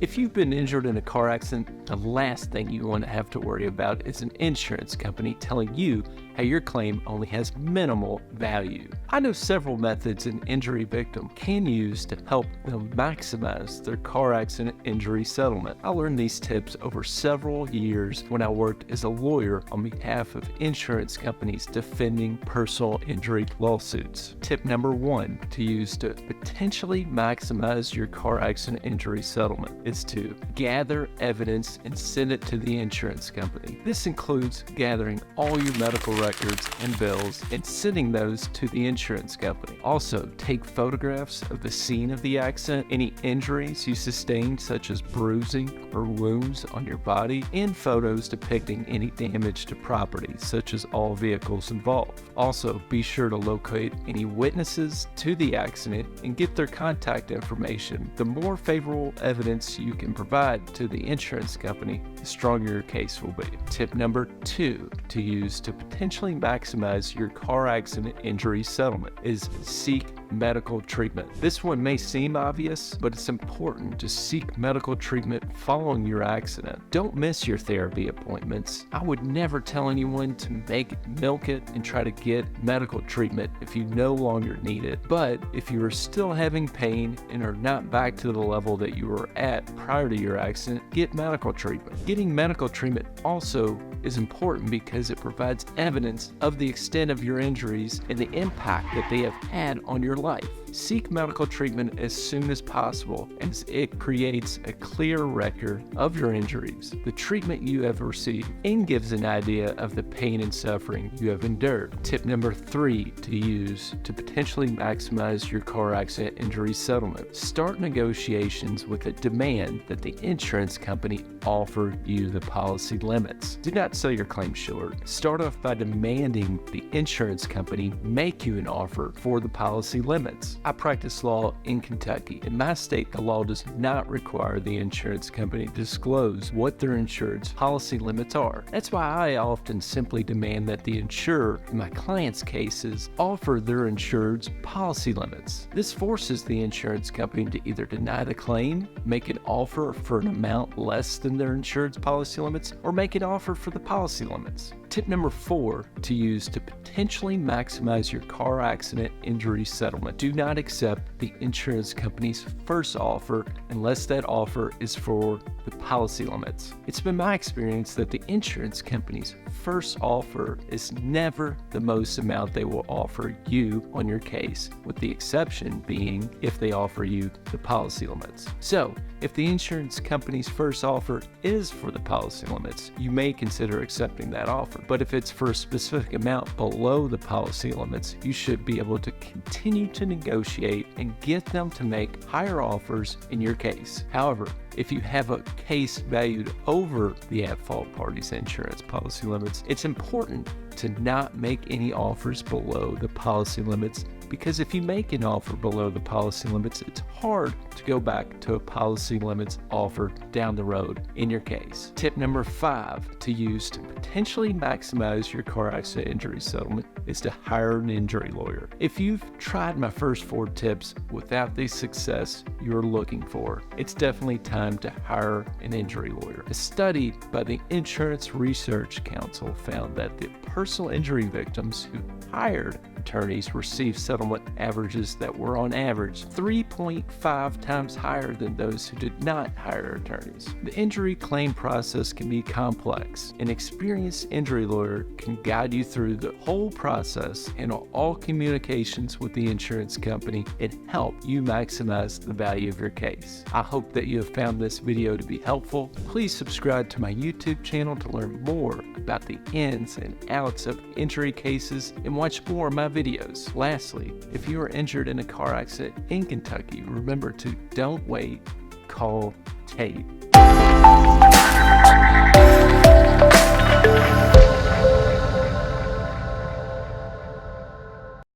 If you've been injured in a car accident, the last thing you want to have to worry about is an insurance company telling you how your claim only has minimal value. I know several methods an injury victim can use to help them maximize their car accident injury settlement. I learned these tips over several years when I worked as a lawyer on behalf of insurance companies defending personal injury lawsuits. Tip number 1 to use to potentially maximize your car accident injury settlement is to gather evidence and send it to the insurance company. This includes gathering all your medical records and bills and sending those to the insurance company. Also, take photographs of the scene of the accident, any injuries you sustained such as bruising or wounds on your body, and photos depicting any damage to property such as all vehicles involved. Also, be sure to locate any witnesses to the accident and get their contact information. The more favorable evidence you can provide to the insurance company, the stronger your case will be. Tip number 2 to use to potentially maximize your car accident injury settlement is seek medical treatment. This one may seem obvious, but it's important to seek medical treatment following your accident. Don't miss your therapy appointments. I would never tell anyone to milk it and try to get medical treatment if you no longer need it. But if you are still having pain and are not back to the level that you were at prior to your accident, get medical treatment. Getting medical treatment also is important because it provides evidence of the extent of your injuries and the impact that they have had on your life. Seek medical treatment as soon as possible, as it creates a clear record of your injuries, the treatment you have received, and gives an idea of the pain and suffering you have endured. Tip number 3 to use to potentially maximize your car accident injury settlement. Start negotiations with a demand that the insurance company offer you the policy limits. Do not sell your claim short. Start off by demanding the insurance company make you an offer for the policy limits. I practice law in Kentucky. In my state, the law does not require the insurance company to disclose what their insured's policy limits are. That's why I often simply demand that the insurer, in my client's cases, offer their insured's policy limits. This forces the insurance company to either deny the claim, make an offer for an amount less than their insured's policy limits, or make an offer for the policy limits. Tip number 4 to use to potentially maximize your car accident injury settlement. Do not accept the insurance company's first offer unless that offer is for the policy limits. It's been my experience that the insurance company's first offer is never the most amount they will offer you on your case, with the exception being if they offer you the policy limits. So, if the insurance company's first offer is for the policy limits, you may consider accepting that offer. But if it's for a specific amount below the policy limits, you should be able to continue to negotiate and get them to make higher offers in your case. However, if you have a case valued over the at-fault party's insurance policy limits, it's important to not make any offers below the policy limits, because if you make an offer below the policy limits, it's hard to go back to a policy limits offer down the road in your case. Tip number 5 to use to potentially maximize your car accident injury settlement is to hire an injury lawyer. If you've tried my first 4 tips without the success you're looking for, it's definitely time to hire an injury lawyer. A study by the Insurance Research Council found that the personal injury victims who hired attorneys received settlement averages that were on average 3.5 times higher than those who did not hire attorneys. The injury claim process can be complex. An experienced injury lawyer can guide you through the whole process, handle all communications with the insurance company, and help you maximize the value of your case. I hope that you have found this video to be helpful. Please subscribe to my YouTube channel to learn more about the ins and outs of injury cases and watch more of my videos. Lastly, if you are injured in a car accident in Kentucky, remember to don't wait, call Tate.